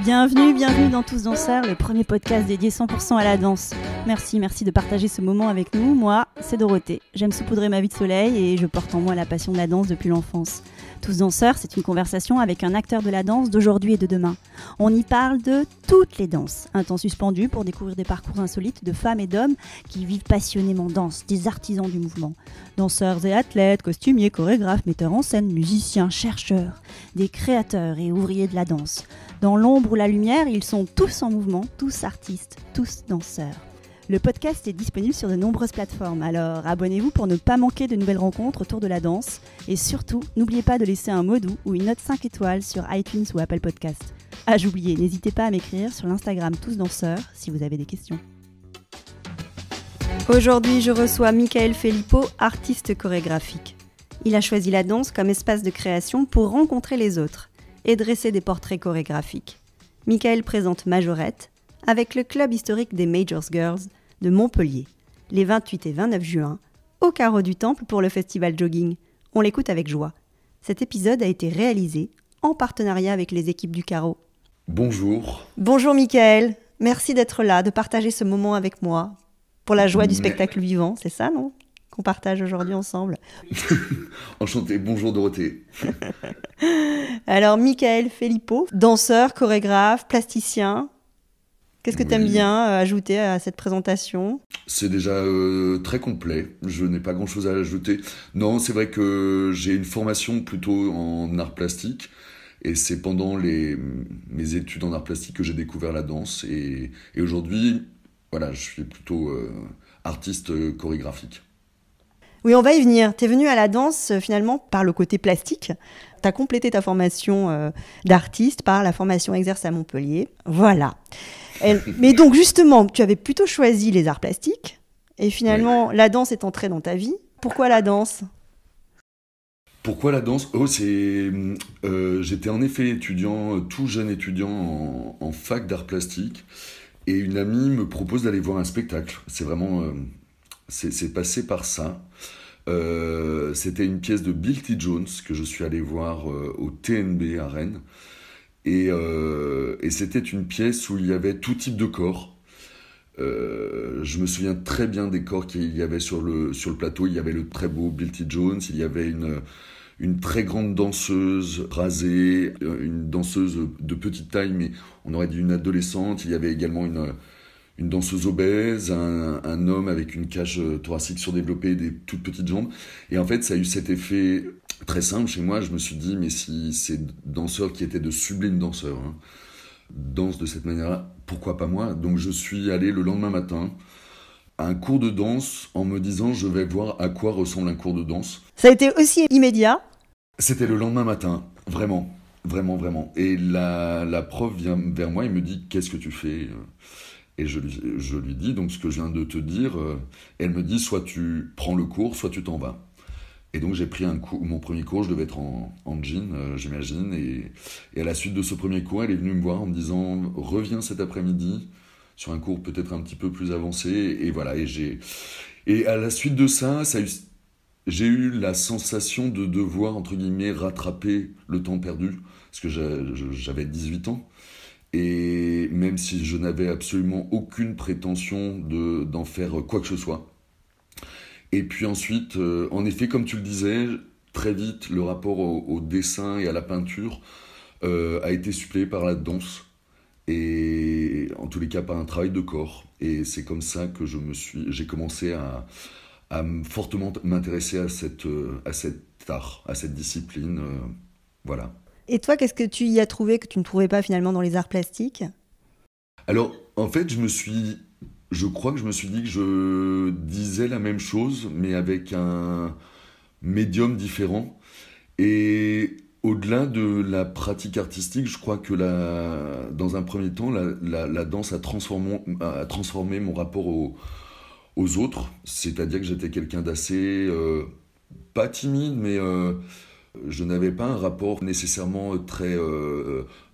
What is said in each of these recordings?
Bienvenue dans Tous Danseurs, le premier podcast dédié 100% à la danse. Merci de partager ce moment avec nous. Moi, c'est Dorothée. J'aime saupoudrer ma vie de soleil et je porte en moi la passion de la danse depuis l'enfance. Tous Danseurs, c'est une conversation avec un acteur de la danse d'aujourd'hui et de demain. On y parle de toutes les danses. Un temps suspendu pour découvrir des parcours insolites de femmes et d'hommes qui vivent passionnément danse, des artisans du mouvement. Danseurs et athlètes, costumiers, chorégraphes, metteurs en scène, musiciens, chercheurs, des créateurs et ouvriers de la danse. Dans l'ombre ou la lumière, ils sont tous en mouvement, tous artistes, tous danseurs. Le podcast est disponible sur de nombreuses plateformes, alors abonnez-vous pour ne pas manquer de nouvelles rencontres autour de la danse. Et surtout, n'oubliez pas de laisser un mot doux ou une note 5 étoiles sur iTunes ou Apple Podcast. Ah, j'oubliais, n'hésitez pas à m'écrire sur l'Instagram Tous Danseurs si vous avez des questions. Aujourd'hui, je reçois Michael Filippo, artiste chorégraphique. Il a choisi la danse comme espace de création pour rencontrer les autres et dresser des portraits chorégraphiques. Michael présente Majorette avec le club historique des Majors Girls de Montpellier, les 28 et 29 juin, au carreau du Temple pour le festival jogging. On l'écoute avec joie. Cet épisode a été réalisé en partenariat avec les équipes du carreau. Bonjour. Bonjour Michael, merci d'être là, de partager ce moment avec moi pour la joie du spectacle vivant, c'est ça, non ? Qu'on partage aujourd'hui ensemble. Enchanté, bonjour Dorothée. Alors, Michael Filippo, danseur, chorégraphe, plasticien. Qu'est-ce que tu aimes bien ajouter à cette présentation ? C'est déjà très complet, je n'ai pas grand-chose à ajouter. Non, c'est vrai que j'ai une formation plutôt en art plastique, et c'est pendant mes études en art plastique que j'ai découvert la danse. Et aujourd'hui, voilà, je suis plutôt artiste chorégraphique. Oui, on va y venir. Tu es venu à la danse finalement par le côté plastique. Tu as complété ta formation d'artiste par la formation Exerce à Montpellier. Voilà. Mais donc justement, tu avais plutôt choisi les arts plastiques et finalement la danse est entrée dans ta vie. Pourquoi la danse ? Pourquoi la danse ? J'étais en effet étudiant, tout jeune étudiant en fac d'art plastique, et une amie me propose d'aller voir un spectacle. C'est vraiment... C'est passé par ça. C'était une pièce de Bill T. Jones que je suis allé voir au TNB à Rennes. Et c'était une pièce où il y avait tout type de corps. Je me souviens très bien des corps qu'il y avait sur le plateau. Il y avait le très beau Bill T. Jones, il y avait une très grande danseuse rasée, une danseuse de petite taille, mais on aurait dit une adolescente. Il y avait également une danseuse obèse, un homme avec une cage thoracique surdéveloppée et des toutes petites jambes. Et en fait, ça a eu cet effet très simple chez moi. Je me suis dit, mais si ces danseurs qui étaient de sublimes danseurs dansent de cette manière-là, pourquoi pas moi ? Donc je suis allé le lendemain matin à un cours de danse en me disant, je vais voir à quoi ressemble un cours de danse. Ça a été aussi immédiat ? C'était le lendemain matin, vraiment. Et la prof vient vers moi et me dit, qu'est-ce que tu fais ? Et je lui dis donc ce que je viens de te dire. Elle me dit, soit tu prends le cours, soit tu t'en vas. Et donc j'ai pris mon premier cours, je devais être en jean, j'imagine. Et à la suite de ce premier cours, elle est venue me voir en me disant, reviens cet après-midi sur un cours peut-être un petit peu plus avancé. Et voilà, et à la suite de ça, j'ai eu la sensation de devoir, entre guillemets, rattraper le temps perdu, parce que j'avais 18 ans. Et même si je n'avais absolument aucune prétention d'en faire quoi que ce soit. Et puis ensuite, en effet, comme tu le disais, très vite, le rapport au dessin et à la peinture a été suppléé par la danse. Et en tous les cas, par un travail de corps. Et c'est comme ça que j'ai commencé à fortement m'intéresser à cet art, à cette discipline. Voilà. Et toi, qu'est-ce que tu y as trouvé que tu ne trouvais pas finalement dans les arts plastiques ? Alors, en fait, je crois que je me suis dit que je disais la même chose, mais avec un médium différent. Et au-delà de la pratique artistique, je crois que dans un premier temps, la danse a transformé mon rapport aux autres. C'est-à-dire que j'étais quelqu'un d'assez, pas timide, mais... je n'avais pas un rapport nécessairement très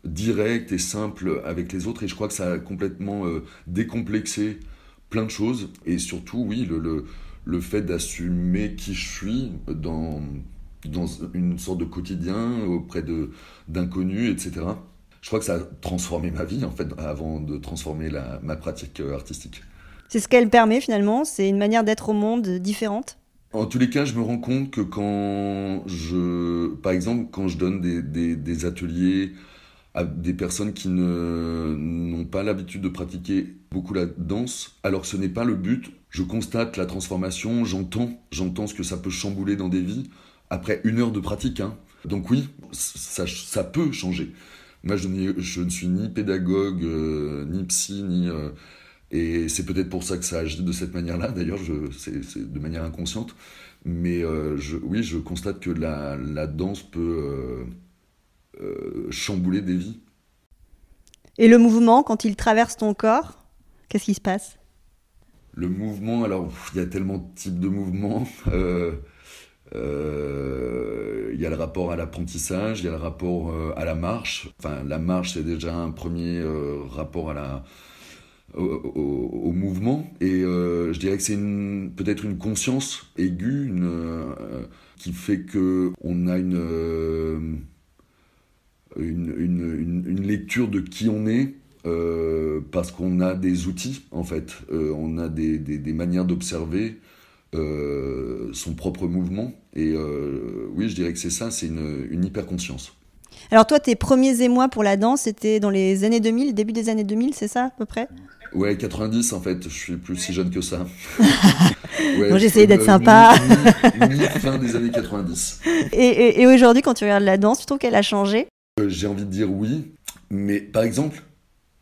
direct et simple avec les autres, et je crois que ça a complètement décomplexé plein de choses. Et surtout, oui, le fait d'assumer qui je suis dans une sorte de quotidien auprès d'inconnus, etc. je crois que ça a transformé ma vie, en fait, avant de transformer ma pratique artistique. C'est ce qu'elle permet finalement, c'est une manière d'être au monde différente. En tous les cas, je me rends compte que par exemple, quand je donne des ateliers à des personnes qui n'ont pas l'habitude de pratiquer beaucoup la danse, alors que ce n'est pas le but, je constate la transformation, j'entends ce que ça peut chambouler dans des vies, après 1 heure de pratique. Hein. Donc oui, ça peut changer. Moi, je ne suis ni pédagogue, ni psy, et c'est peut-être pour ça que ça agit de cette manière-là, d'ailleurs, c'est de manière inconsciente. Mais oui, je constate que la danse peut chambouler des vies. Et le mouvement, quand il traverse ton corps, qu'est-ce qui se passe ? Le mouvement, alors, il y a tellement de types de mouvements. Il y a le rapport à l'apprentissage, il y a le rapport à la marche. Enfin, la marche, c'est déjà un premier rapport au mouvement. Et je dirais que c'est peut-être une conscience aiguë qui fait qu'on a une lecture de qui on est parce qu'on a des outils, en fait. On a des manières d'observer son propre mouvement. Et oui, je dirais que c'est ça, c'est une hyper-conscience. Alors toi, tes premiers émois pour la danse, c'était dans les années 2000, début des années 2000, c'est ça à peu près ? Ouais, 90 en fait, je suis plus si jeune que ça. Ouais, bon, j'essayais d'être sympa. Fin des années 90. Et aujourd'hui, quand tu regardes la danse, tu trouves qu'elle a changé ? J'ai envie de dire oui, mais par exemple,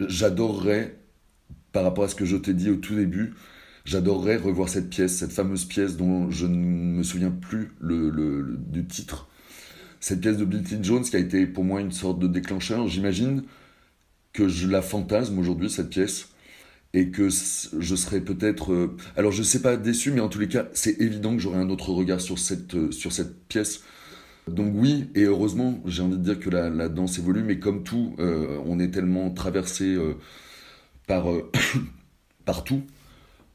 j'adorerais, par rapport à ce que je t'ai dit au tout début, j'adorerais revoir cette fameuse pièce dont je ne me souviens plus du titre. Cette pièce de Billie Jones qui a été pour moi une sorte de déclencheur. J'imagine que je la fantasme aujourd'hui, cette pièce, et que je serais peut-être... alors je ne sais pas déçu, mais en tous les cas, c'est évident que j'aurai un autre regard sur cette pièce. Donc oui, et heureusement, j'ai envie de dire que la danse évolue, mais comme tout, on est tellement traversé par tout,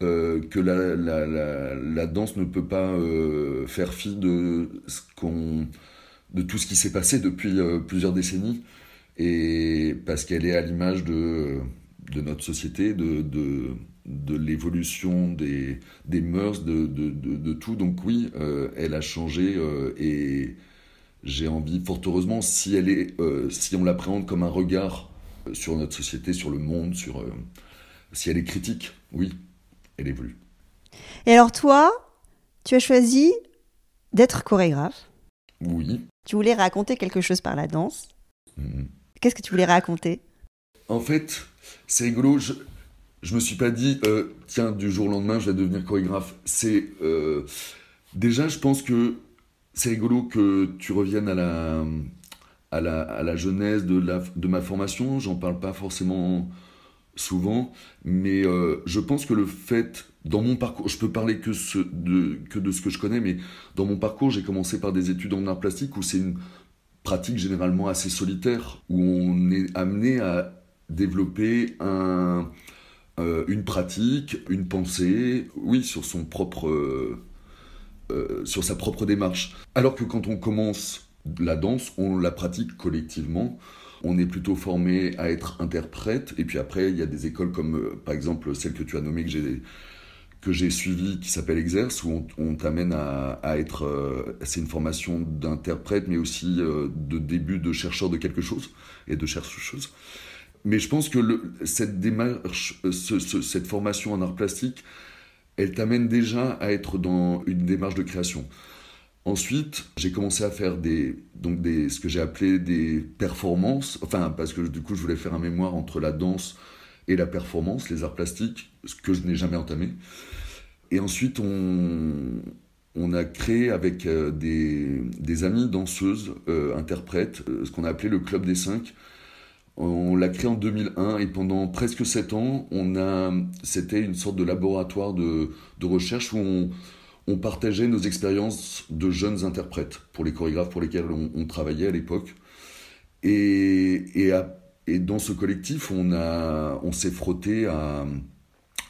que la danse ne peut pas faire fi de tout ce qui s'est passé depuis plusieurs décennies, et parce qu'elle est à l'image de notre société, de l'évolution des mœurs, de tout. Donc oui, elle a changé, et j'ai envie, fort heureusement, si on l'appréhende comme un regard sur notre société, sur le monde, si elle est critique, oui, elle évolue. Et alors toi, tu as choisi d'être chorégraphe. Oui. Tu voulais raconter quelque chose par la danse. Mmh. Qu'est-ce que tu voulais raconter ? En fait, c'est rigolo, je me suis pas dit, tiens, du jour au lendemain, je vais devenir chorégraphe. Déjà, je pense que c'est rigolo que tu reviennes à la genèse de ma formation. J'en parle pas forcément souvent, mais je pense que le fait, dans mon parcours, je peux parler que de ce que je connais, mais dans mon parcours, j'ai commencé par des études en arts plastiques où c'est une pratique généralement assez solitaire, où on est amené à développer une pratique, une pensée, oui, sur sa propre démarche. Alors que quand on commence la danse, on la pratique collectivement. On est plutôt formé à être interprète, et puis après, il y a des écoles comme, par exemple, celle que tu as nommée, que j'ai suivie, qui s'appelle Exerce, où on t'amène à être... c'est une formation d'interprète, mais aussi de début de chercheur de quelque chose, et de chercheuse. Mais je pense que cette démarche, cette formation en art plastique, elle t'amène déjà à être dans une démarche de création. Ensuite, j'ai commencé à faire ce que j'ai appelé des performances, parce que du coup, je voulais faire un mémoire entre la danse et la performance, les arts plastiques, ce que je n'ai jamais entamé. Et ensuite, on a créé avec des amies danseuses, interprètes, ce qu'on a appelé le Club des 5. On l'a créé en 2001, et pendant presque 7 ans, c'était une sorte de laboratoire de recherche où on partageait nos expériences de jeunes interprètes pour les chorégraphes pour lesquels on travaillait à l'époque. Et dans ce collectif, on s'est frotté à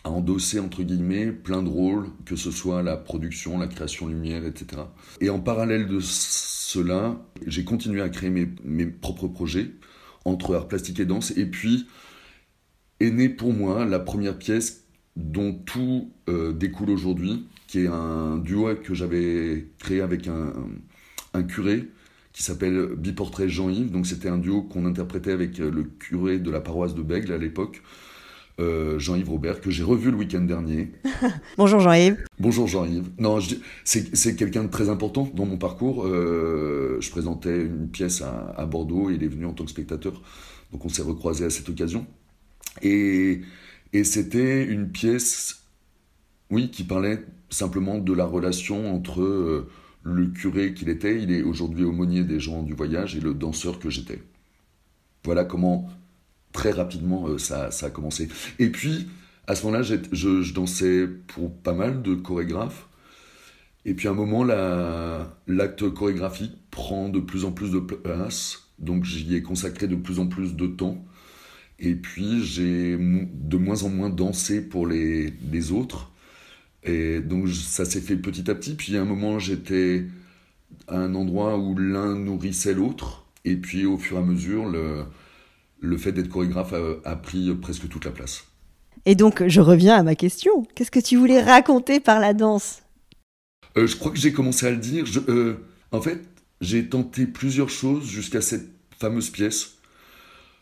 endosser, entre guillemets, plein de rôles, que ce soit la production, la création lumière, etc. Et en parallèle de cela, j'ai continué à créer mes propres projets entre art plastique et danse. Et puis est née pour moi la première pièce dont tout découle aujourd'hui, qui est un duo que j'avais créé avec un curé qui s'appelle Biportrait Jean-Yves. Donc c'était un duo qu'on interprétait avec le curé de la paroisse de Bègle à l'époque, Jean-Yves Robert, que j'ai revu le week-end dernier. Bonjour Jean-Yves. Bonjour Jean-Yves. Non, c'est quelqu'un de très important dans mon parcours. Je présentais une pièce à Bordeaux et il est venu en tant que spectateur. Donc on s'est recroisés à cette occasion. Et c'était une pièce, oui, qui parlait simplement de la relation entre le curé qu'il était, il est aujourd'hui aumônier des gens du voyage, et le danseur que j'étais. Voilà comment, très rapidement, ça a commencé. Et puis, à ce moment-là, je dansais pour pas mal de chorégraphes. Et puis à un moment, l'acte chorégraphique prend de plus en plus de place. Donc j'y ai consacré de plus en plus de temps. Et puis j'ai de moins en moins dansé pour les autres. Et donc ça s'est fait petit à petit. Puis à un moment, j'étais à un endroit où l'un nourrissait l'autre. Et puis au fur et à mesure, le fait d'être chorégraphe a pris presque toute la place. Et donc, je reviens à ma question. Qu'est-ce que tu voulais raconter par la danse ? Je crois que j'ai commencé à le dire. En fait, j'ai tenté plusieurs choses jusqu'à cette fameuse pièce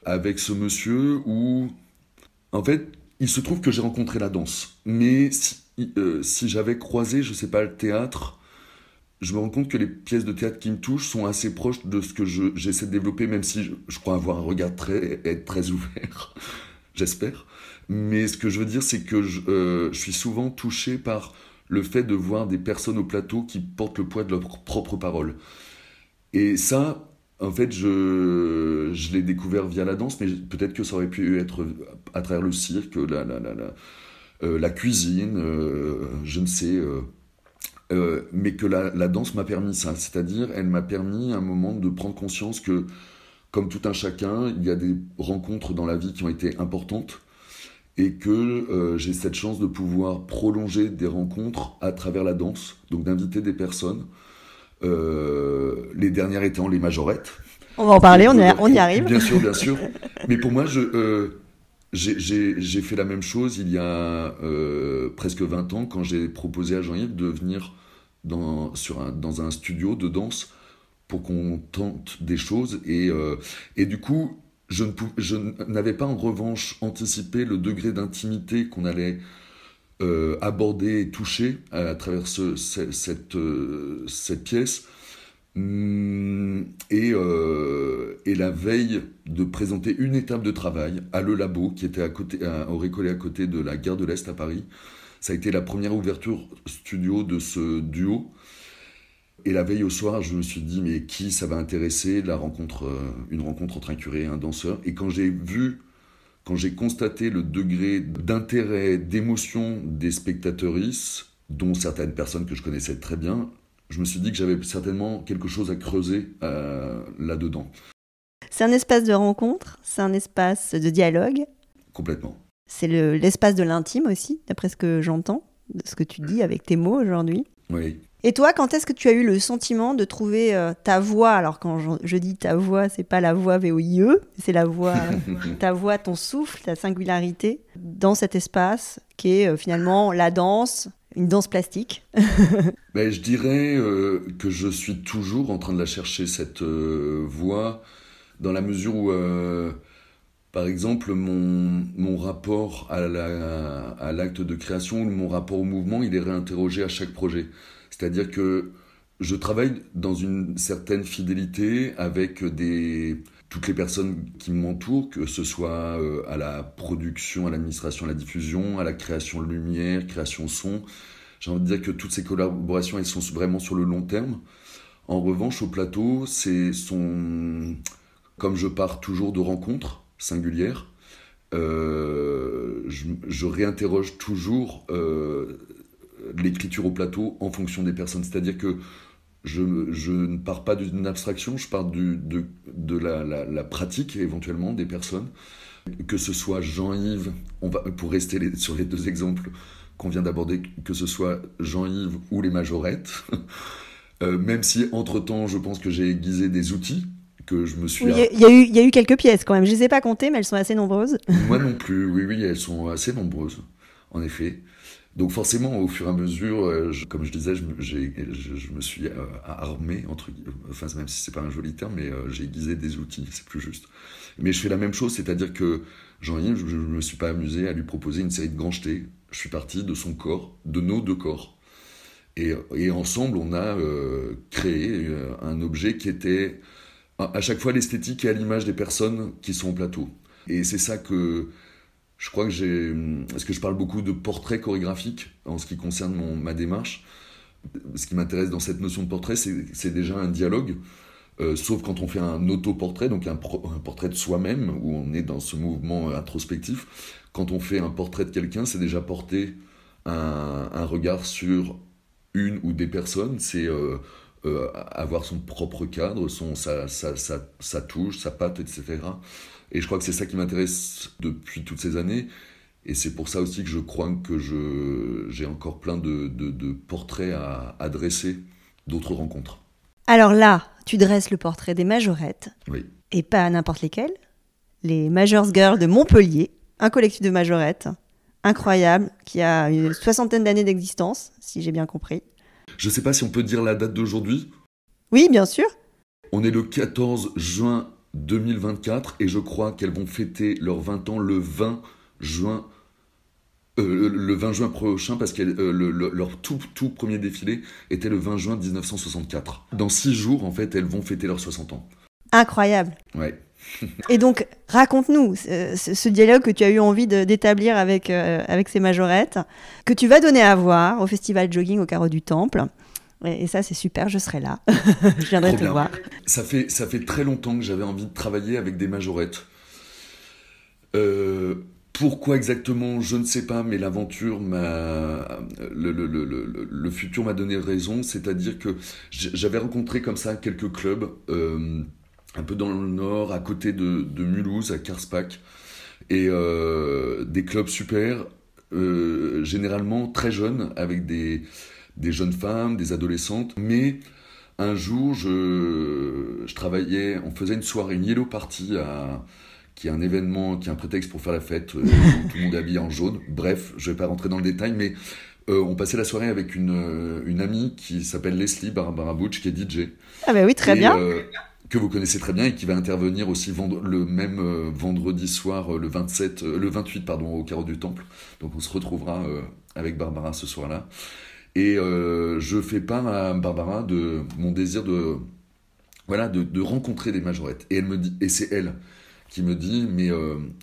avec ce monsieur où, en fait, il se trouve que j'ai rencontré la danse. Mais si j'avais croisé, je sais pas, le théâtre, je me rends compte que les pièces de théâtre qui me touchent sont assez proches de ce que j'essaie de développer, même si je crois avoir un regard être très ouvert, j'espère. Mais ce que je veux dire, c'est que je suis souvent touché par le fait de voir des personnes au plateau qui portent le poids de leurs propres paroles. Et ça, en fait, je l'ai découvert via la danse, mais peut-être que ça aurait pu être à travers le cirque, la cuisine, je ne sais. Mais que la danse m'a permis ça. C'est-à-dire, elle m'a permis à un moment de prendre conscience que, comme tout un chacun, il y a des rencontres dans la vie qui ont été importantes, et que j'ai cette chance de pouvoir prolonger des rencontres à travers la danse, donc d'inviter des personnes. Les dernières étant les majorettes. On va en parler, on y arrive. Bien sûr, bien sûr. Mais pour moi, j'ai fait la même chose il y a presque 20 ans, quand j'ai proposé à Jean-Yves de venir dans un studio de danse pour qu'on tente des choses. Et du coup, je n'avais pas en revanche anticipé le degré d'intimité qu'on allait aborder et toucher à travers cette pièce. Et la veille de présenter une étape de travail à Le Labo, qui était au Récollet à côté de la gare de l'Est à Paris, ça a été la première ouverture studio de ce duo. Et la veille au soir, je me suis dit, mais qui ça va intéresser, une rencontre entre un curé et un danseur. Et quand j'ai constaté le degré d'intérêt, d'émotion des spectateuristes, dont certaines personnes que je connaissais très bien, je me suis dit que j'avais certainement quelque chose à creuser là-dedans. C'est un espace de rencontre, c'est un espace de dialogue. Complètement. C'est l'espace de l'intime aussi, d'après ce que j'entends, de ce que tu dis avec tes mots aujourd'hui. Oui. Et toi, quand est-ce que tu as eu le sentiment de trouver ta voix ? Alors quand je dis ta voix, c'est pas la voix VOIE, c'est la voix, ta voix, ton souffle, ta singularité, dans cet espace qui est finalement la danse, une danse plastique. Je dirais que je suis toujours en train de la chercher, cette voix, dans la mesure où, par exemple, mon rapport à l'acte de création, mon rapport au mouvement, il est réinterrogé à chaque projet. C'est-à-dire que je travaille dans une certaine fidélité avec toutes les personnes qui m'entourent, que ce soit à la production, à l'administration, à la diffusion, à la création de lumière, création son. J'ai envie de dire que toutes ces collaborations, elles sont vraiment sur le long terme. En revanche, au plateau, comme je pars toujours de rencontres singulières, je réinterroge toujours l'écriture au plateau en fonction des personnes. C'est-à-dire que je ne pars pas d'une abstraction, je pars de la pratique éventuellement des personnes. Que ce soit Jean-Yves, pour rester sur les deux exemples qu'on vient d'aborder, que ce soit Jean-Yves ou les majorettes, même si entre-temps je pense que j'ai aiguisé des outils que je me suis... Oui, il y a eu quelques pièces quand même. Je les ai pas comptées, mais elles sont assez nombreuses. Moi non plus, oui, elles sont assez nombreuses, en effet. Donc forcément, au fur et à mesure, comme je disais, je me suis armé, enfin même si c'est pas un joli terme, mais j'ai aiguisé des outils, c'est plus juste. Mais je fais la même chose, c'est-à-dire que Jean-Yves, je ne me suis pas amusé à lui proposer une série de grands jetés. Je suis parti de son corps, de nos deux corps. Et ensemble, on a créé un objet qui était à chaque fois l'esthétique et à l'image des personnes qui sont au plateau. Et c'est ça que je crois que j'ai... Parce que je parle beaucoup de portrait chorégraphique en ce qui concerne ma démarche. Ce qui m'intéresse dans cette notion de portrait, c'est déjà un dialogue, sauf quand on fait un autoportrait, donc un portrait de soi-même, où on est dans ce mouvement introspectif. Quand on fait un portrait de quelqu'un, c'est déjà porter un regard sur une ou des personnes, c'est avoir son propre cadre, sa touche, sa patte, etc. Et je crois que c'est ça qui m'intéresse depuis toutes ces années. Et c'est pour ça aussi que je crois que j'ai encore plein de portraits à dresser, d'autres rencontres. Alors là, tu dresses le portrait des majorettes. Oui. Et pas n'importe lesquelles. Les Majors Girls de Montpellier, un collectif de majorettes incroyable, qui a une 60aine d'années d'existence, si j'ai bien compris. Je ne sais pas si on peut dire la date d'aujourd'hui. Oui, bien sûr. On est le 14 juin 2024 et je crois qu'elles vont fêter leurs 20 ans le 20 juin prochain parce que leur tout premier défilé était le 20 juin 1964. Dans 6 jours, en fait, elles vont fêter leurs 60 ans. Incroyable. Ouais. Et donc, raconte-nous ce dialogue que tu as eu envie d'établir avec ces majorettes, que tu vas donner à voir au festival jogging au Carreau du Temple. Et ça, c'est super, je serai là. Je viendrai te voir. Ça fait très longtemps que j'avais envie de travailler avec des majorettes. Pourquoi exactement, je ne sais pas, mais l'aventure le futur m'a donné raison. C'est-à-dire que j'avais rencontré comme ça quelques clubs, un peu dans le nord, à côté de Mulhouse, à Karlsbach, et des clubs super, généralement très jeunes, avec des jeunes femmes, des adolescentes. Mais un jour, je travaillais, on faisait une soirée, une yellow party, qui est un événement, qui est un prétexte pour faire la fête, où tout le monde est habillé en jaune. Bref, je ne vais pas rentrer dans le détail, mais on passait la soirée avec une amie qui s'appelle Leslie Barbara Butch, qui est DJ. Ah ben oui, très bien. Que vous connaissez très bien et qui va intervenir aussi le même vendredi soir, le 28 au Carreau du Temple. Donc on se retrouvera avec Barbara ce soir-là. Et je fais part à Barbara de mon désir de rencontrer des majorettes. Et elle me dit, et c'est elle qui me dit, mais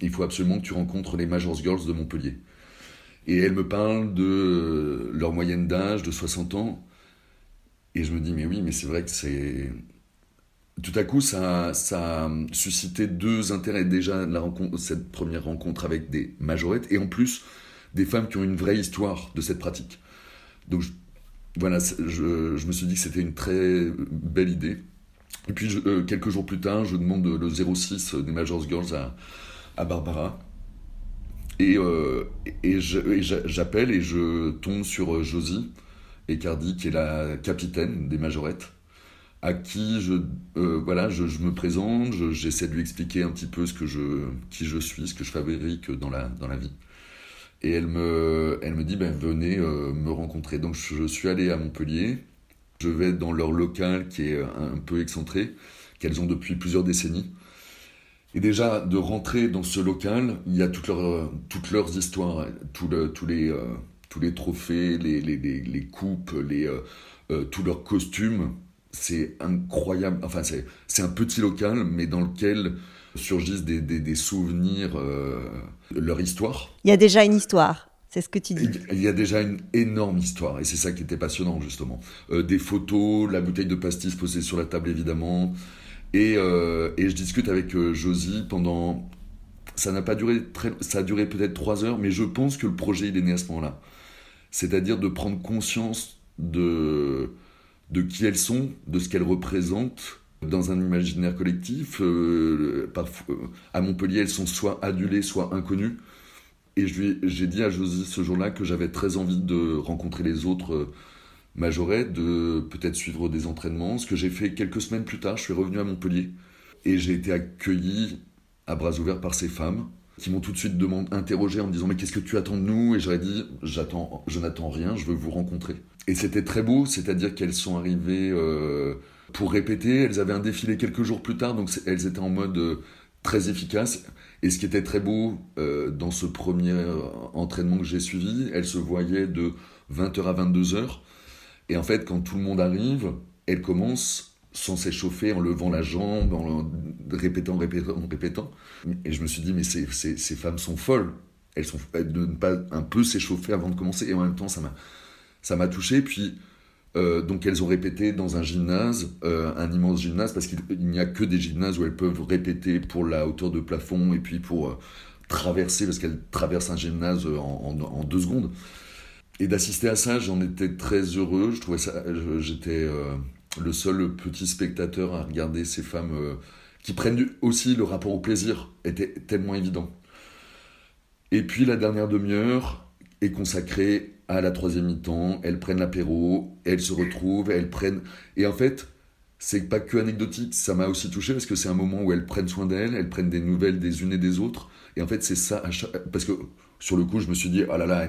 il faut absolument que tu rencontres les Majors Girls de Montpellier. Et elle me parle de leur moyenne d'âge, de 60 ans. Et je me dis, mais oui, mais c'est vrai que c'est... Tout à coup, ça a suscité deux intérêts. Déjà, cette première rencontre avec des majorettes, et en plus, des femmes qui ont une vraie histoire de cette pratique. Donc, je me suis dit que c'était une très belle idée. Et puis, quelques jours plus tard, je demande le 06 des Majors Girls à Barbara. Et j'appelle et je tombe sur Josie Ecardi, qui est la capitaine des majorettes, à qui je me présente, j'essaie de lui expliquer un petit peu qui je suis, ce que je fabrique dans la vie. Et elle me dit, venez me rencontrer. Donc je suis allé à Montpellier, je vais dans leur local qui est un peu excentré, qu'elles ont depuis plusieurs décennies. Et déjà, de rentrer dans ce local, il y a toutes leurs histoires, tous les trophées, les coupes, tous leurs costumes. C'est incroyable. Enfin, c'est un petit local, mais dans lequel surgissent des souvenirs de leur histoire. Il y a déjà une histoire, c'est ce que tu dis. Il y a déjà une énorme histoire, et c'est ça qui était passionnant, justement. Des photos, la bouteille de pastis posée sur la table, évidemment. Et je discute avec Josie pendant... Ça n'a pas duré ça a duré peut-être 3 heures, mais je pense que le projet, il est né à ce moment-là. C'est-à-dire de prendre conscience de qui elles sont, de ce qu'elles représentent dans un imaginaire collectif. À Montpellier, elles sont soit adulées, soit inconnues. Et j'ai dit à Josie ce jour-là que j'avais très envie de rencontrer les autres majorettes, de peut-être suivre des entraînements. Ce que j'ai fait quelques semaines plus tard, je suis revenu à Montpellier. Et j'ai été accueilli à bras ouverts par ces femmes qui m'ont tout de suite interrogé en me disant « Mais qu'est-ce que tu attends de nous ?» Et j'aurais dit « Je n'attends rien, je veux vous rencontrer. » Et c'était très beau, c'est-à-dire qu'elles sont arrivées pour répéter. Elles avaient un défilé quelques jours plus tard, donc elles étaient en mode très efficace. Et ce qui était très beau dans ce premier entraînement que j'ai suivi, elles se voyaient de 20h à 22h. Et en fait, quand tout le monde arrive, elles commencent sans s'échauffer, en levant la jambe, en répétant. Et je me suis dit, mais ces femmes sont folles. Elles de ne pas un peu s'échauffer avant de commencer. Et en même temps, ça m'a touché. Puis, donc elles ont répété dans un gymnase, un immense gymnase, parce qu'il n'y a que des gymnases où elles peuvent répéter pour la hauteur de plafond et puis pour traverser, parce qu'elles traversent un gymnase en 2 secondes. Et d'assister à ça, j'en étais très heureux. J'étais le seul petit spectateur à regarder ces femmes qui prennent aussi le rapport au plaisir, était tellement évident. Et puis la dernière demi-heure est consacrée à la 3e mi-temps. Elles prennent l'apéro, elles se retrouvent, elles prennent... Et en fait, c'est pas que anecdotique, ça m'a aussi touché parce que c'est un moment où elles prennent soin d'elles, elles prennent des nouvelles des unes et des autres. Et en fait, c'est ça, parce que sur le coup, je me suis dit, oh là là,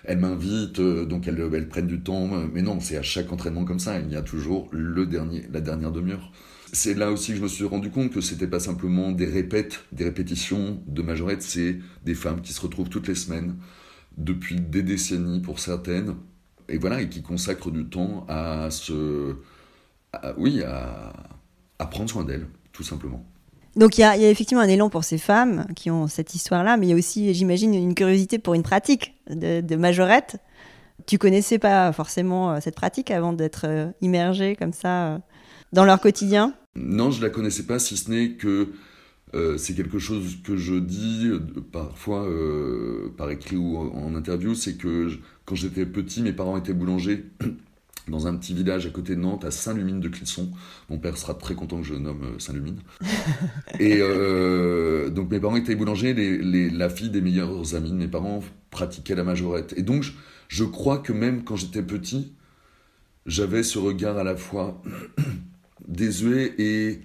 elles m'invitent, donc elles prennent du temps. Mais non, c'est à chaque entraînement comme ça, il y a toujours la dernière demi-heure. C'est là aussi que je me suis rendu compte que c'était pas simplement des répétitions de majorettes, c'est des femmes qui se retrouvent toutes les semaines, depuis des décennies pour certaines, et voilà, et qui consacrent du temps à prendre soin d'elles, tout simplement. Donc il y a effectivement un élan pour ces femmes qui ont cette histoire-là, mais il y a aussi, j'imagine, une curiosité pour une pratique de majorette. Tu connaissais pas forcément cette pratique avant d'être immergée comme ça dans leur quotidien ? Non, je la connaissais pas, si ce n'est que c'est quelque chose que je dis parfois par écrit ou en interview, c'est que quand j'étais petit, mes parents étaient boulangers dans un petit village à côté de Nantes, à Saint-Lumine de Clisson. Mon père sera très content que je nomme Saint-Lumine. Et donc mes parents étaient boulangers, la fille des meilleurs amis de mes parents pratiquait la majorette. Et donc je crois que même quand j'étais petit, j'avais ce regard à la fois désuet et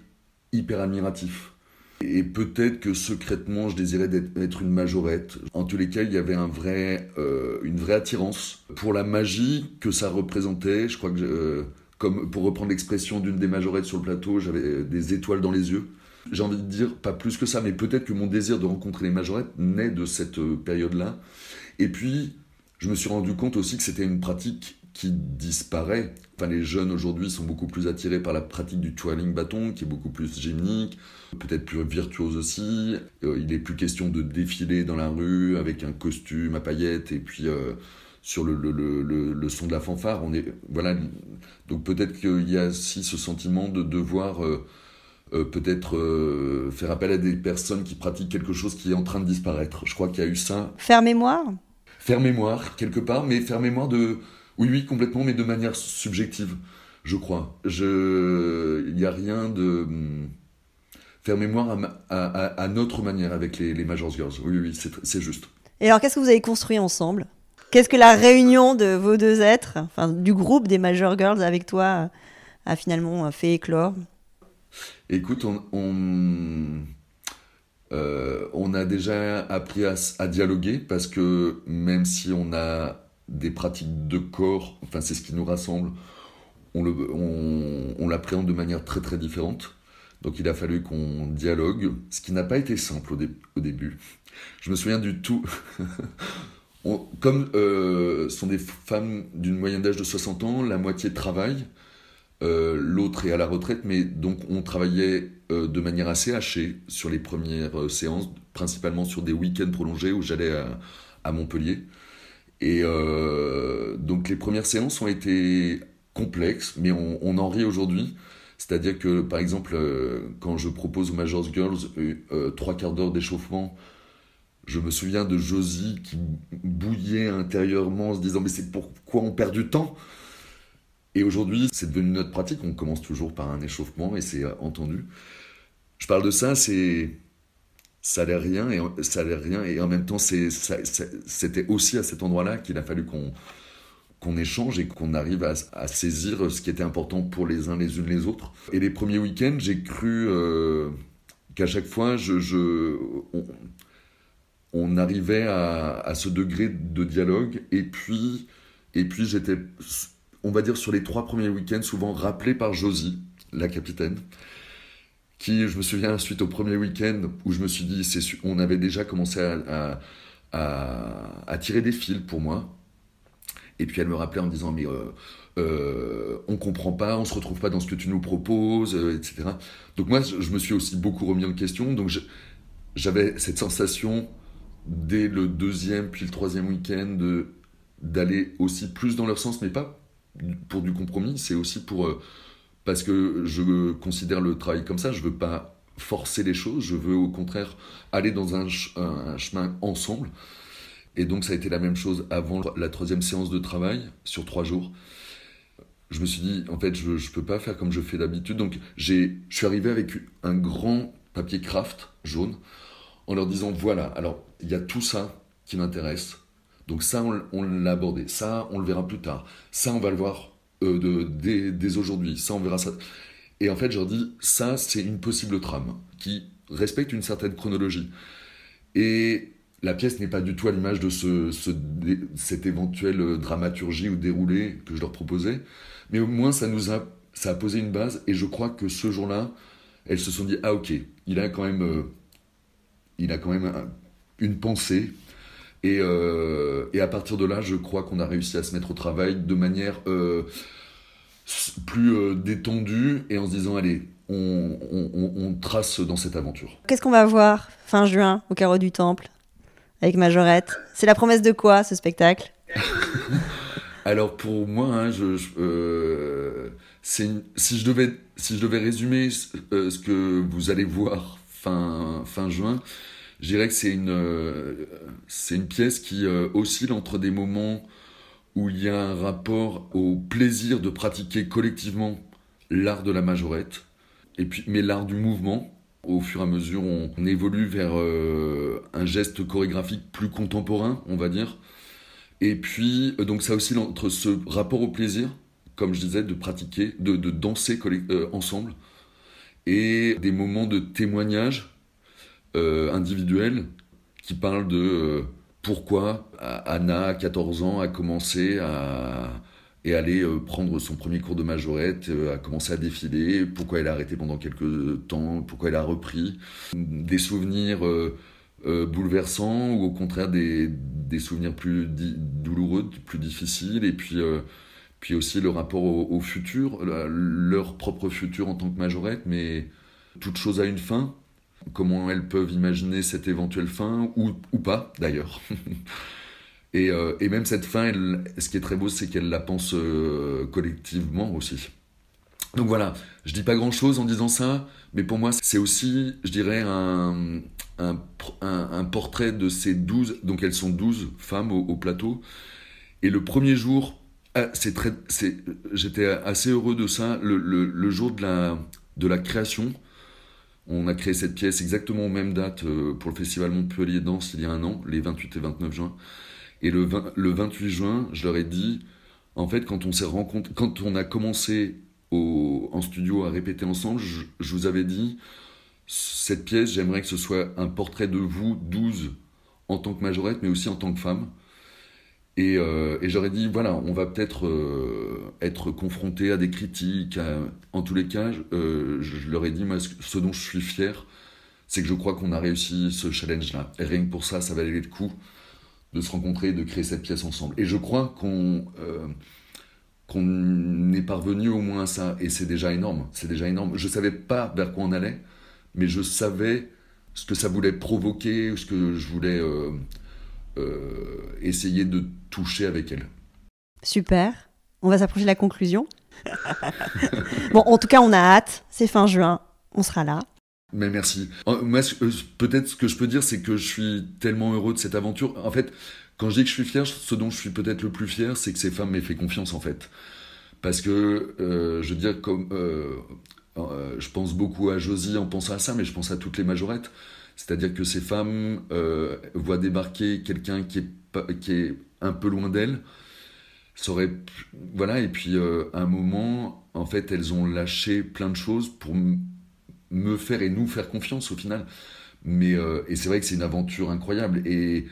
hyper admiratif. Et peut-être que secrètement, je désirais être une majorette. En tous les cas, il y avait une vraie attirance pour la magie que ça représentait. Je crois que, comme pour reprendre l'expression d'une des majorettes sur le plateau, j'avais des étoiles dans les yeux. J'ai envie de dire, pas plus que ça, mais peut-être que mon désir de rencontrer les majorettes naît de cette période-là. Et puis, je me suis rendu compte aussi que c'était une pratique qui disparaît. Enfin, les jeunes aujourd'hui sont beaucoup plus attirés par la pratique du twirling bâton, qui est beaucoup plus gymnique, peut-être plus virtuose aussi. Il n'est plus question de défiler dans la rue avec un costume à paillettes et puis sur le son de la fanfare. Voilà. Donc peut-être qu'il y a aussi ce sentiment de devoir peut-être faire appel à des personnes qui pratiquent quelque chose qui est en train de disparaître. Je crois qu'il y a eu ça. Faire mémoire ? Faire mémoire, quelque part, mais faire mémoire de... Oui, complètement, mais de manière subjective, je crois. Il n'y a rien de... Faire mémoire à notre manière avec les Major Girls. Oui, c'est juste. Et alors, qu'est-ce que vous avez construit ensemble ? Qu'est-ce que la réunion de vos deux êtres, enfin du groupe des Major Girls avec toi, a finalement fait éclore ? Écoute, on a déjà appris à dialoguer, parce que même si on a des pratiques de corps, enfin c'est ce qui nous rassemble, on l'appréhende de manière très très différente. Donc il a fallu qu'on dialogue, ce qui n'a pas été simple au début. Je me souviens du tout. Comme ce sont des femmes d'une moyenne d'âge de 60 ans, la moitié travaille, l'autre est à la retraite, mais donc on travaillait de manière assez hachée sur les premières séances, principalement sur des week-ends prolongés où j'allais à Montpellier. Et donc les premières séances ont été complexes, mais on en rit aujourd'hui. C'est-à-dire que, par exemple, quand je propose aux Major Girls 3/4 d'heure d'échauffement, je me souviens de Josie qui bouillait intérieurement en se disant « Mais c'est pourquoi on perd du temps ?» Et aujourd'hui, c'est devenu notre pratique. On commence toujours par un échauffement et c'est entendu. Je parle de ça, ça a l'air rien et en même temps, c'était aussi à cet endroit-là qu'il a fallu qu'on échange et qu'on arrive à saisir ce qui était important pour les uns les unes les autres. Et les premiers week-ends, j'ai cru qu'à chaque fois, on arrivait à ce degré de dialogue. Et puis j'étais, on va dire, sur les 3 premiers week-ends, souvent rappelé par Josie, la capitaine, qui, je me souviens, suite au premier week-end, où je me suis dit, on avait déjà commencé à tirer des fils pour moi. Et puis elle me rappelait en me disant, mais on comprend pas, on se retrouve pas dans ce que tu nous proposes, etc. Donc moi, je me suis aussi beaucoup remis en question. Donc j'avais cette sensation, dès le 2e puis le 3e week-end, d'aller aussi plus dans leur sens, mais pas pour du compromis, c'est aussi parce que je considère le travail comme ça, je veux pas forcer les choses, je veux au contraire aller dans un chemin ensemble. Et donc ça a été la même chose avant la 3e séance de travail, sur 3 jours. Je me suis dit, en fait, je peux pas faire comme je fais d'habitude. Donc je suis arrivé avec un grand papier craft jaune, en leur disant, voilà, alors il y a tout ça qui m'intéresse. Donc ça, on l'a abordé. Ça, on le verra plus tard. Ça, on va le voir dès aujourd'hui. Ça, on verra ça. Et en fait, je leur dis, ça, c'est une possible trame qui respecte une certaine chronologie. Et la pièce n'est pas du tout à l'image de cette éventuelle dramaturgie ou déroulé que je leur proposais. Mais au moins, ça a posé une base. Et je crois que ce jour-là, elles se sont dit, ah ok, il a quand même une pensée. Et à partir de là, je crois qu'on a réussi à se mettre au travail de manière plus détendue et en se disant, allez, on trace dans cette aventure. Qu'est-ce qu'on va voir fin juin au Carreau du Temple avec Majorette? C'est la promesse de quoi, ce spectacle? Alors pour moi, hein, si je devais résumer ce que vous allez voir fin juin, je dirais que c'est une pièce qui oscille entre des moments où il y a un rapport au plaisir de pratiquer collectivement l'art de la majorette, mais l'art du mouvement. Au fur et à mesure, on évolue vers un geste chorégraphique plus contemporain, on va dire. Et puis, donc ça oscille entre ce rapport au plaisir, comme je disais, de pratiquer, de danser ensemble, et des moments de témoignage individuel qui parle de pourquoi Anna, à 14 ans, a commencé et aller prendre son premier cours de majorette, a commencé à défiler, pourquoi elle a arrêté pendant quelques temps, pourquoi elle a repris. Des souvenirs bouleversants ou au contraire des souvenirs plus douloureux, plus difficiles, et puis aussi le rapport au futur, leur propre futur en tant que majorette, mais toute chose a une fin. Comment elles peuvent imaginer cette éventuelle fin, ou pas d'ailleurs. Et même cette fin, ce qui est très beau, c'est qu'elle la pense collectivement aussi. Donc voilà, je dis pas grand-chose en disant ça, mais pour moi, c'est aussi, je dirais, un portrait de ces 12, donc elles sont 12 femmes au plateau, et le premier jour, j'étais assez heureux de ça, le jour de la création. On a créé cette pièce exactement aux mêmes dates pour le Festival Montpellier Danse il y a 1 an, les 28 et 29 juin. Et le 28 juin, je leur ai dit, en fait, quand on a commencé en studio à répéter ensemble, je vous avais dit, cette pièce, j'aimerais que ce soit un portrait de vous, 12, en tant que majorette, mais aussi en tant que femme. Et j'aurais dit, voilà, on va peut-être être confronté à des critiques. En tous les cas, je leur ai dit, moi, ce dont je suis fier, c'est que je crois qu'on a réussi ce challenge-là. Et rien que pour ça, ça valait le coup de se rencontrer et de créer cette pièce ensemble. Et je crois qu'on est parvenu au moins à ça. Et c'est déjà énorme. C'est déjà énorme. Je ne savais pas vers quoi on allait, mais je savais ce que ça voulait provoquer, ce que je voulais... essayer de toucher avec elle. Super, on va s'approcher de la conclusion. Bon, en tout cas, on a hâte, c'est fin juin, on sera là. Mais merci. Moi, peut-être ce que je peux dire, c'est que je suis tellement heureux de cette aventure. En fait, quand je dis que je suis fier, ce dont je suis peut-être le plus fier, c'est que ces femmes m'aient fait confiance, en fait. Parce que, je veux dire, je pense beaucoup à Josie en pensant à ça, mais je pense à toutes les majorettes. C'est-à-dire que ces femmes voient débarquer quelqu'un qui est un peu loin d'elles. Voilà, et puis à un moment, en fait, elles ont lâché plein de choses pour me faire et nous faire confiance au final. Et c'est vrai que c'est une aventure incroyable. Et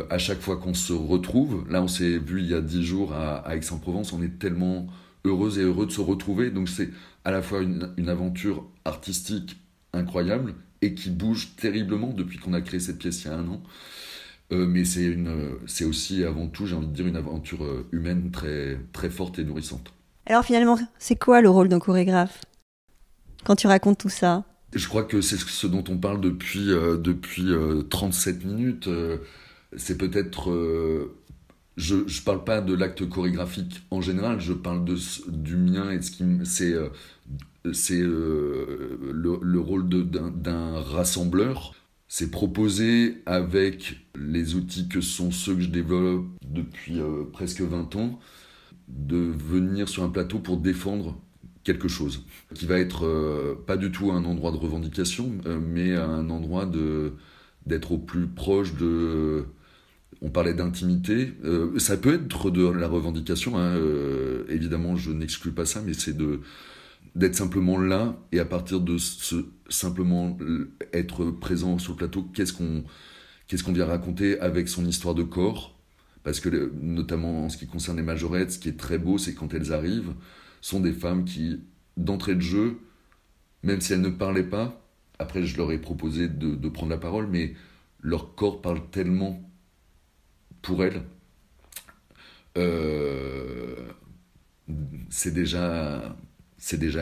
à chaque fois qu'on se retrouve, là on s'est vu il y a 10 jours à Aix-en-Provence, on est tellement heureux de se retrouver. Donc c'est à la fois une aventure artistique incroyable et qui bouge terriblement depuis qu'on a créé cette pièce il y a 1 an. Mais c'est aussi avant tout, j'ai envie de dire, une aventure humaine très, très forte et nourrissante. Alors finalement, c'est quoi le rôle d'un chorégraphe quand tu racontes tout ça? Je crois que c'est ce dont on parle depuis 37 minutes. C'est peut-être... je parle pas de l'acte chorégraphique en général, je parle du mien et c'est le rôle d'un rassembleur. C'est proposer avec les outils que sont ceux que je développe depuis presque 20 ans, de venir sur un plateau pour défendre quelque chose, qui va être pas du tout un endroit de revendication, mais un endroit d'être au plus proche de... On parlait d'intimité, ça peut être de la revendication, hein, évidemment je n'exclus pas ça, mais c'est d'être simplement là, et à partir de simplement être présent sur le plateau, qu'est-ce qu'on vient raconter avec son histoire de corps, parce que notamment en ce qui concerne les majorettes, ce qui est très beau, c'est quand elles arrivent, sont des femmes qui, d'entrée de jeu, même si elles ne parlaient pas, après je leur ai proposé de prendre la parole, mais leur corps parle tellement pour elles, c'est déjà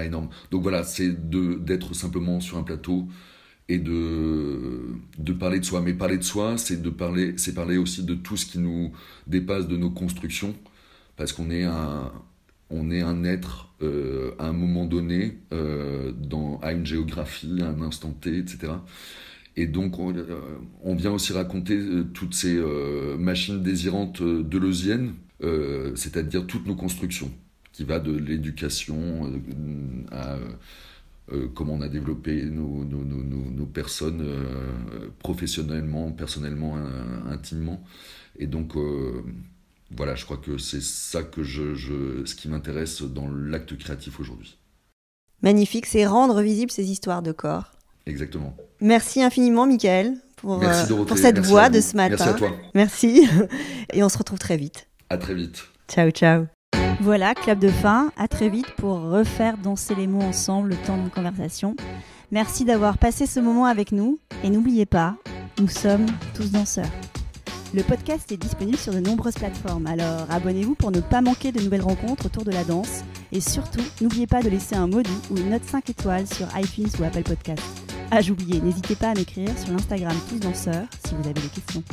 énorme. Donc voilà, c'est d'être simplement sur un plateau et de parler de soi. Mais parler de soi, c'est parler aussi de tout ce qui nous dépasse, de nos constructions, parce qu'on est un être à un moment donné, à une géographie, à un instant T, etc. Et donc on vient aussi raconter toutes ces machines désirantes deleuziennes, c'est-à-dire toutes nos constructions, qui va de l'éducation à comment on a développé nos personnes professionnellement, personnellement, intimement. Et donc, voilà, je crois que c'est ça ce qui m'intéresse dans l'acte créatif aujourd'hui. Magnifique, c'est rendre visibles ces histoires de corps. Exactement. Merci infiniment, Michael, pour cette merci voix de ce matin. Merci à toi. Merci. Et on se retrouve très vite. À très vite. Ciao, ciao. Voilà, clap de fin. À très vite pour refaire danser les mots ensemble le temps d'une conversation. Merci d'avoir passé ce moment avec nous. Et n'oubliez pas, nous sommes tous danseurs. Le podcast est disponible sur de nombreuses plateformes, alors abonnez-vous pour ne pas manquer de nouvelles rencontres autour de la danse. Et surtout, n'oubliez pas de laisser un mot doux ou une note 5 étoiles sur iTunes ou Apple Podcast. Ah, j'oubliais, n'hésitez pas à m'écrire sur l'Instagram Tous Danseurs si vous avez des questions.